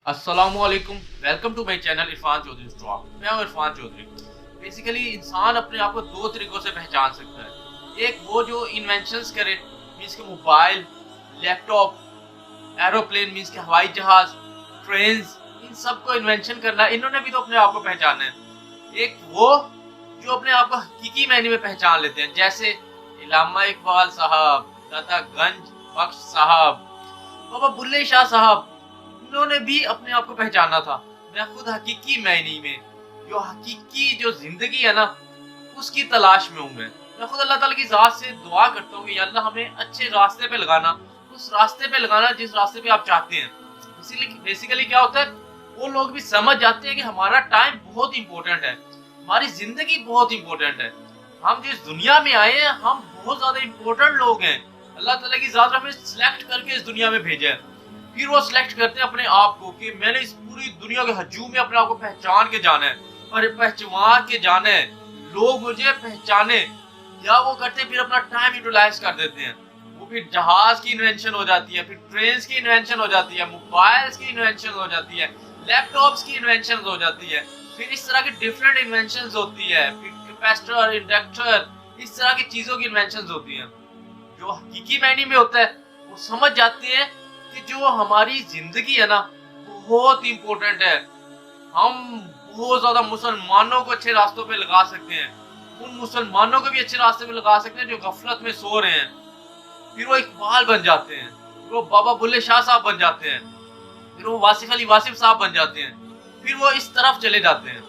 अस्सलाम वालेकुम, welcome to my channel Irfan Chaudhary stock. मैं हूं इरफान चौधरी। बेसिकली इंसान अपने आप को दो तरीकों से पहचान सकता है। एक वो जो इन्वेंशंस करे, मीन्स के मोबाइल, लैपटॉप, एरोप्लेन मीन्स के हवाई जहाज, ट्रेन्स, इन सब को इन्वेंशन करना, इन्होंने भी तो अपने आप को पहचाना है। एक वो जो अपने आप को हकीकी मायने में पहचान लेते हैं, जैसे इल्लामा इकबाल साहब, दादा गंज बख्श साहब, बाबा बुल्ले शाह साहब, उन्होंने भी अपने आप को पहचाना था। मैं खुद हकीकी मायने में जो जिंदगी है ना, उसकी तलाश में हूँ। मैं खुद अल्लाह ताला की जात से दुआ करता हूँ कि या अल्लाह हमें अच्छे रास्ते पे लगाना, उस रास्ते पे लगाना जिस रास्ते पे आप चाहते हैं। इसीलिए बेसिकली क्या होता है, वो लोग भी समझ जाते हैं कि हमारा टाइम बहुत इंपॉर्टेंट है, हमारी जिंदगी बहुत इंपॉर्टेंट है। हम जिस दुनिया में आए हैं, हम बहुत ज्यादा इंपॉर्टेंट लोग हैं। अल्लाह ताला की जात हमें सिलेक्ट करके इस दुनिया में भेजा है। फिर वो सिलेक्ट करते हैं अपने आप को कि मैंने इस पूरी दुनिया के हजूम में अपने आप को पहचान के जाना है, और पहचान के जाना है, लोग मुझे पहचाने। या वो करते फिर अपना टाइम यूटिलाइज कर देते हैं। वो फिर जहाज की इन्वेंशन हो जाती है, फिर ट्रेन की इन्वेंशन हो जाती है, मोबाइल्स की इन्वेंशन हो जाती है, लैपटॉप्स की इन्वेंशन हो जाती है, फिर इस तरह की डिफरेंट इन्वेंशन होती है, फिर कैपेसिटर, इंडक्टर, इस तरह की चीजों की इन्वेंशन होती है। जो हकीकी मायने में होता है, वो समझ जाते हैं कि जो हमारी जिंदगी है ना, बहुत इंपॉर्टेंट है। हम बहुत ज्यादा मुसलमानों को अच्छे रास्तों पे लगा सकते हैं, उन मुसलमानों को भी अच्छे रास्ते पे लगा सकते हैं जो गफलत में सो रहे हैं। फिर वो इकबाल बन जाते हैं, फिर वो बाबा बुल्ले शाह साहब बन जाते हैं, फिर वो वासिफ अली वासिफ साहब बन जाते हैं, फिर वो इस तरफ चले जाते हैं।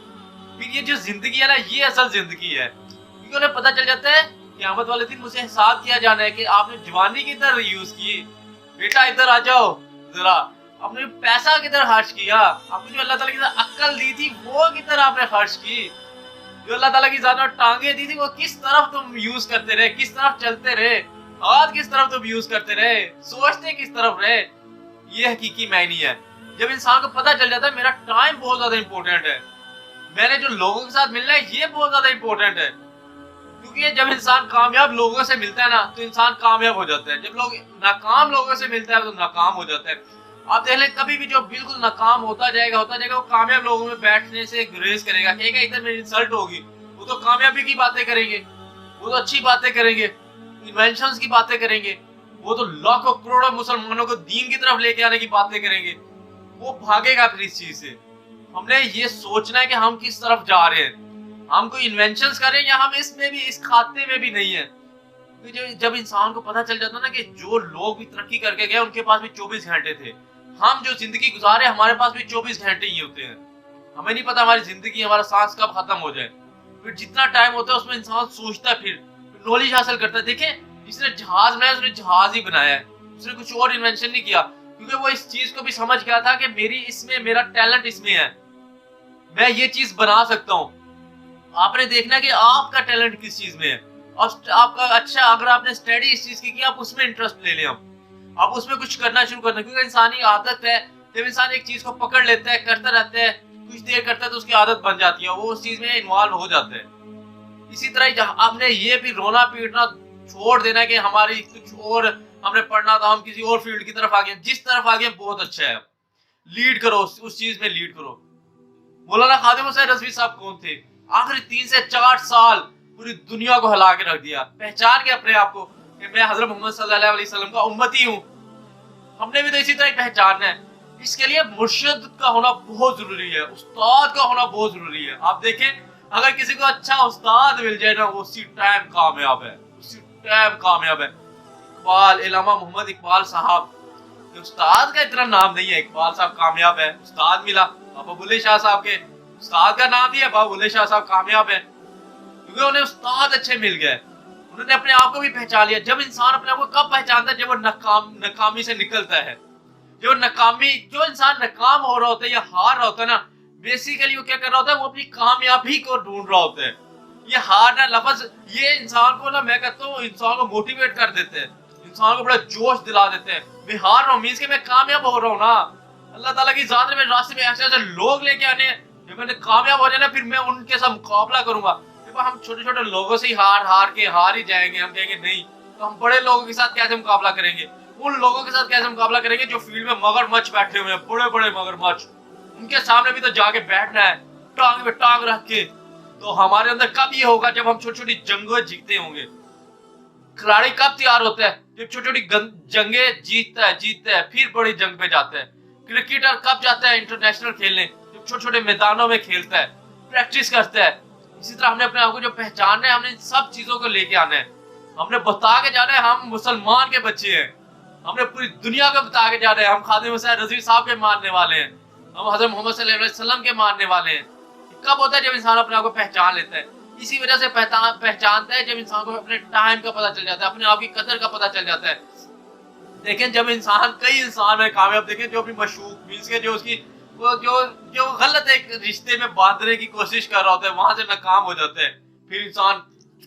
फिर ये जो जिंदगी है ना, ये असल जिंदगी है, क्योंकि उन्हें पता चल जाता है क़यामत वाले दिन मुझे हिसाब किया जाना है कि आपने जवानी किधर यूज की, बेटा इधर आ जाओ जरा, आपने पैसा किधर खर्च किया, आपने जो अल्लाह ताला की अक्ल दी थी वो किधर आपने खर्च की, जो अल्लाह ताला की जान टांगे दी थी वो किस तरफ तुम यूज करते रहे, किस तरफ चलते रहे, हाथ किस तरफ तुम यूज करते रहे, सोचते किस तरफ रहे। ये हकीकी मायने है। जब इंसान को पता चल जाता है मेरा टाइम बहुत ज्यादा इंपॉर्टेंट है, मैंने जो लोगों के साथ मिलना है ये बहुत ज्यादा इंपॉर्टेंट है, क्योंकि जब इंसान कामयाब लोगों से मिलता है ना, तो इंसान कामयाब हो जाता है। जब लोग नाकाम लोगों से मिलता है तो नाकाम हो जाता है। आप देख लें, कभी भी जो बिल्कुल नाकाम होता जाएगा वो कामयाब लोगों में बैठने से गुरेज करेगा, कहेगा इधर मेरी इंसल्ट होगी। वो तो कामयाबी की बातें करेंगे, वो तो अच्छी बातें करेंगे, इन्वेंशंस की बातें करेंगे, वो तो लाखों करोड़ों मुसलमानों को दीन की तरफ लेके आने की बातें करेंगे। वो भागेगा फिर इस चीज से। हमने ये सोचना है कि हम किस तरफ जा रहे हैं, हम कोई इन्वेंशंस करें या हम इसमें भी, इस खाते में भी नहीं है। जब इंसान को पता चल जाता है ना कि जो लोग भी तरक्की करके गए उनके पास भी 24 घंटे थे, हम जो जिंदगी गुजारे हमारे पास भी 24 घंटे ही होते हैं। हमें नहीं पता हमारी जिंदगी, हमारा सांस कब खत्म हो जाए। फिर जितना टाइम होता है उसमें इंसान सोचता है, फिर नॉलेज हासिल करता है। देखे, जिसने जहाज बनाया उसने जहाज ही बनाया है, उसने कुछ और इन्वेंशन नहीं किया, क्योंकि वो इस चीज को भी समझ गया था कि मेरा टैलेंट इसमें है, मैं ये चीज बना सकता हूँ। आपने देखना कि आपका टैलेंट किस चीज में है, और आपका अच्छा, अगर आपने स्टडी इस चीज की आप उसमें इंटरेस्ट ले लें, आप उसमें कुछ करना शुरू करना, क्योंकि इंसानी आदत है, जब इंसान एक चीज को पकड़ लेता है, करता रहता है, कुछ देर करता है तो उसकी आदत बन जाती है, वो उस चीज में इन्वॉल्व हो जाता है। इसी तरह आपने ये भी रोना पीटना छोड़ देना कि हमारी कुछ और, हमने पढ़ना था, हम किसी और फील्ड की तरफ आ गए, जिस तरफ आ गए बहुत अच्छा है, लीड करो उस चीज में, लीड करो। मौलाना खादिम हुसैन रज़वी साहब कौन थे? आखिरी 3 से 4 साल पूरी दुनिया को हिला के रख दिया, पहचान के अपने आप को कि मैं हजरत मोहम्मद सल्लल्लाहु अलैहि वसल्लम का उम्मती हूँ। हमने भी तो इसी तरह पहचानना है। इसके लिए मुर्शिद का होना बहुत जरूरी है, उस्ताद का होना बहुत जरूरी है। आप देखें, अगर किसी को अच्छा उस्ताद मिल जाए ना, वो उसी टाइम कामयाब है, उसी टाइम कामयाब है। इकबाल, इल्लामा मोहम्मद इकबाल साहब, उस्ताद का इतना नाम नहीं है, इकबाल साहब कामयाब है, उस्ताद मिला। बाबा बुल्ले शाह साहब के उस्ताद का नाम दिया, बाबा बुल्ले शाह साहब कामयाब है, क्योंकि उन्हें उस्ताद अच्छे मिल गए, उन्होंने अपने आप को भी पहचान लिया। जब इंसान अपने आप को कब पहचानता है? जब वो नाकामी से निकलता है। जो इंसान नाकाम हो रहा होता है या हार रहा होता है ना, बेसिकली वो क्या कर रहा होता है, वो अपनी कामयाबी को ढूंढ रहा होता है। ये हार ना लफ्ज, ये इंसान को ना, मैं कहता हूँ इंसान को मोटिवेट कर देते हैं, इंसान को बड़ा जोश दिला देते हैं। मैं हार रहा हूँ मीन्स कि मैं कामयाब हो रहा हूँ ना। अल्लाह ताला की जात ने मेरे रास्ते में ऐसे ऐसे लोग लेके आने, जब मैंने कामयाब हो जाना फिर मैं उनके साथ मुकाबला करूंगा। हम छोटे छोटे लोगों से ही हार ही जाएंगे, हम कहेंगे नहीं तो हम बड़े लोगों के साथ कैसे मुकाबला करेंगे। उन लोगों के साथ कैसे मुकाबला करेंगे जो फील्ड में मगरमच्छ बैठे हुए हैं, बड़े बड़े मगरमच्छ, उनके सामने भी तो जाके बैठना है टांग पे टांग रख के। तो हमारे अंदर कब ये होगा? जब हम छोटी छोटी जंगें जीतते होंगे। खिलाड़ी कब तैयार होता है? जब छोटी छोटी जंगे जीतता है फिर बड़ी जंग पे जाता है। क्रिकेटर कब जाता है इंटरनेशनल खेलने? जब छोटे छोटे मैदानों में खेलता है, प्रैक्टिस करता है। इसी तरह हमने अपने आप को जो पहचानना है, हमने इन सब चीजों को लेके आना है। हमने बता के जाना है हम मुसलमान के बच्चे हैं। हमने पूरी दुनिया को बता के जाना है हम खादिम हुसैन रज़वी साहब के मानने वाले हैं, हम हज़रत मोहम्मद सल्लल्लाहु अलैहि वसल्लम के मानने वाले हैं। कब होता है? जब इंसान अपने आप को पहचान लेता है। इसी वजह से पहचानता है जब इंसान को अपने टाइम का पता चल जाता है, अपने आप की कदर का पता चल जाता है। देखें जब कई इंसान है कामयाब, देखें जो अपनी मशूक मींस के जो उसकी वो जो गलत एक रिश्ते में बांधने की कोशिश कर रहा होता है, वहां से नाकाम हो जाता है। फिर इंसान,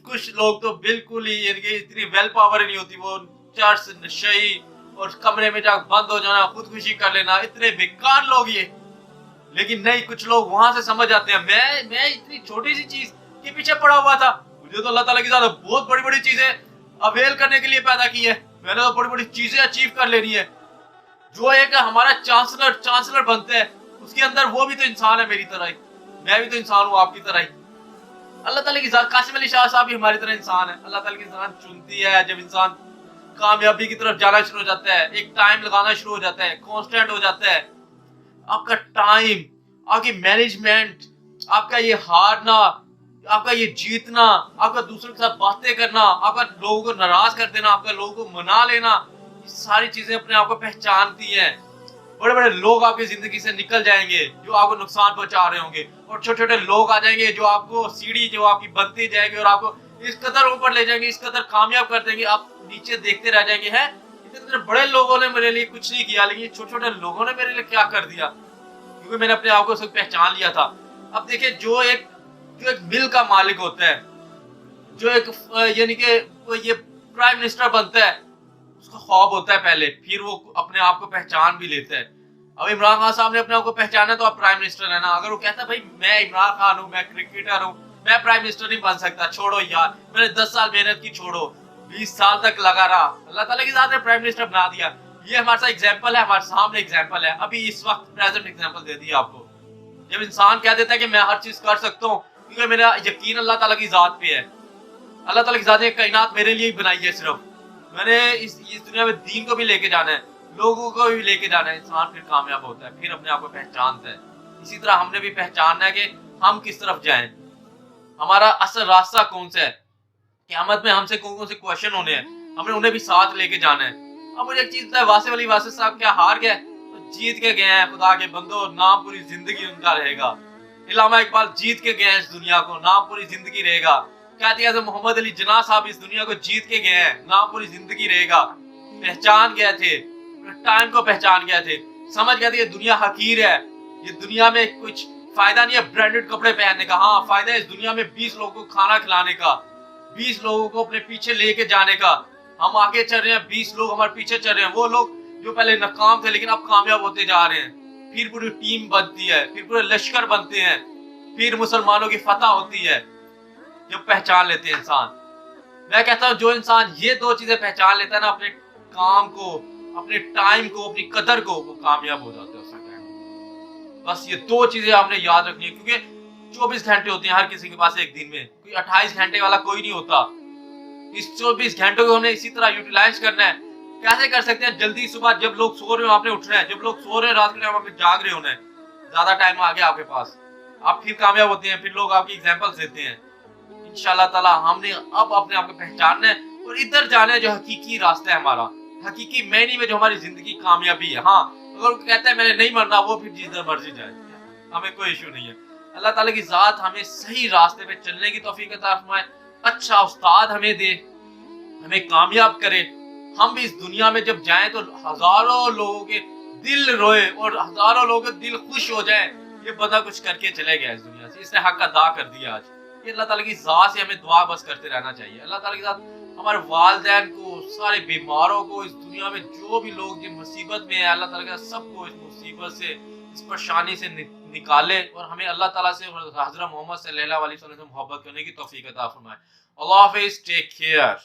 कुछ लोग तो बिल्कुल ही इतनी वेल पावर ही नहीं होती, वो चर्च नशई और कमरे में जाकर बंद हो जाना, खुदकुशी कर लेना, इतने बेकार लोग ये। लेकिन नहीं, कुछ लोग वहां से समझ आते हैं मैं इतनी छोटी सी चीज के पीछे पड़ा हुआ था, मुझे तो अल्लाह ताला की ज़ात बहुत बड़ी बड़ी चीजें अवेल करने के लिए पैदा की है, मैंने तो बड़ी बड़ी चीजें अचीव कर लेनी है। जो एक हमारा चांसलर बनता है, उसके अंदर वो भी तो इंसान है मेरी तरह ही, मैं भी तो इंसान हूँ आपकी तरह ही। अल्लाह ताला की ज़ात, कासिम अली शाह साहब भी हमारी तरह इंसान है। अल्लाह ताला की ज़ात चुनती है जब इंसान कामयाबी की तरफ जाना शुरू हो जाता है, एक टाइम लगाना शुरू हो जाता है, कांस्टेंट हो जाता है। आपका टाइम, आपकी मैनेजमेंट, आपका ये हारना, आपका ये जीतना, आपका दूसरों के साथ बातें करना, आपका लोगों को नाराज कर देना, आपका लोगों को मना लेना, ये सारी चीजें अपने आप को पहचानती हैं। बड़े बड़े लोग आपकी जिंदगी से निकल जाएंगे जो आपको नुकसान पहुंचा रहे होंगे, और छोटे छोटे लोग आ जाएंगे जो आपको सीढ़ी जो आपकी बनती जाएगी और आपको इस कदर ऊपर ले जाएंगे, इस कदर कामयाब कर देंगे, आप नीचे देखते रह जाएंगे। है इतने बड़े लोगों ने मेरे लिए कुछ नहीं किया, लेकिन छोटे छोटे लोगों ने मेरे लिए क्या कर दिया, क्योंकि मैंने अपने आप को सब पहचान लिया था। अब देखिए जो एक मिल का मालिक होता है, जो एक यानी कि ये प्राइम मिनिस्टर बनता है, उसका ख्वाब होता है पहले, फिर वो अपने आप को पहचान भी लेता है। अब इमरान खान साहब ने अपने आप को पहचाना तो आप प्राइम मिनिस्टर है ना। अगर वो कहता है भाई मैं इमरान खान हूँ, मैं क्रिकेटर हूँ, मैं प्राइम मिनिस्टर नहीं बन सकता, छोड़ो यार, मैंने 10 साल मेहनत की, छोड़ो, 20 साल तक लगा रहा, अल्लाह ताला की ज़ात ने प्राइम मिनिस्टर बना दिया। ये हमारे साथ एग्जाम्पल है, हमारे सामने एग्जाम्पल है, अभी इस वक्त प्रेजेंट एग्जाम्पल दे दिया आपको। जब इंसान कह देता है कि मैं हर चीज कर सकता हूँ क्योंकि मेरा यकीन अल्लाह ताला की ज़ात पे है, अल्लाह ताला की ज़ात ने कायनात मेरे लिए ही बनाई है, सिर्फ मैंने इस दुनिया में दीन को भी लेके जाना है, लोगों को भी लेके जाना है। इंसान फिर कामयाब होता है, फिर अपने आप को पहचानता है। इसी तरह हमने भी पहचानना है कि हम किस तरफ जाएं, हमारा असल रास्ता कौन सा है। क़यामत में हमसे कौन कौन से क्वेश्चन होने हैं, हमने उन्हें भी साथ लेके जाना है। अब मुझे एक चीज पता है, वासिफ अली वासिफ साहब क्या हार गए? तो जीत के गए हैं, खुदा के बंदो, नाम पूरी जिंदगी उनका रहेगा। इलामा इकबाल जीत के गए हैं इस दुनिया को, नाम पूरी जिंदगी रहेगा। कायद-ए-आज़म मोहम्मद अली जिन्ना साहब इस दुनिया को जीत के गए हैं, नाम पूरी जिंदगी रहेगा। पहचान गए थे, टाइम को पहचान गए थे, समझ गए थे ये दुनिया हकीर है, ये दुनिया में कुछ फायदा नहीं है ब्रांडेड कपड़े पहनने का। हाँ, फायदा है इस दुनिया में 20 लोगों को खाना खिलाने का, 20 लोगों को अपने पीछे लेके जाने का। हम आगे चल रहे हैं, 20 लोग हमारे पीछे चल रहे हैं। वो लोग जो पहले नाकाम थे लेकिन अब कामयाब होते जा रहे हैं, फिर पूरी टीम बनती है, फिर पूरे लश्कर बनते हैं, फिर मुसलमानों की फतह होती है जब पहचान लेते हैं इंसान। मैं कहता हूँ जो इंसान ये दो चीजें पहचान लेता है ना, अपने काम को, अपने टाइम को, अपनी कदर को, वो कामयाब हो जाता है उसका टाइम। बस ये दो चीजें आपने याद रखनी है, क्योंकि 24 घंटे होते हैं हर किसी के पास एक दिन में, कोई 28 घंटे वाला कोई नहीं होता। इस 24 घंटों को हमने इसी तरह यूटिलाइज करना है। कैसे कर सकते हैं? जल्दी सुबह जब लोग सो रहे हो आपने उठना है, जब लोग सो रहे हैं रात के टाइम आपने जाग रहे होना है। ज्यादा टाइम आ गया आपके पास, आप फिर कामयाब होते हैं, फिर लोग आपकी एग्जांपल्स देते हैं। इंशाल्लाह ताला हमने अब अपने आप को पहचानना है और इधर जाना है जो हकीकी रास्ता है हमारा, हकीकी मैनी में जो हमारी जिंदगी कामयाबी है। हाँ, अगर वो कहता है मैंने नहीं मरना, वो फिर जिधर मर्जी जाए, हमें कोई इशू नहीं है। अल्लाह ताला की ज़ात हमें सही रास्ते पे चलने की तौफीक अता फरमाए, अच्छा उस्ताद हमें दे, हमें कामयाब करे। हम भी इस दुनिया में जब जाएं तो हजारों लोगों के दिल रोए और हजारों लोगों के दिल खुश हो जाए, ये बंदा कुछ करके चले गया इस दुनिया से, इसने हक अदा कर दिया आज। ये अल्लाह ताला की ज़ात से हमें दुआ बस करते रहना चाहिए। अल्लाह ताला की ज़ात हमारे वालिदैन को, सारे बीमारों को, इस दुनिया में जो भी लोग जिन मुसीबत में है, अल्लाह ताला का सबको इस मुसीबत से, इस परेशानी से निकाले और हमें अल्लाह ताला से और हज़रत मोहम्मद सल्लल्लाहु अलैहि वसल्लम से मोहब्बत करने की तौफीक अता फरमाए। अल्लाह हाफ़िज़, टेक केयर।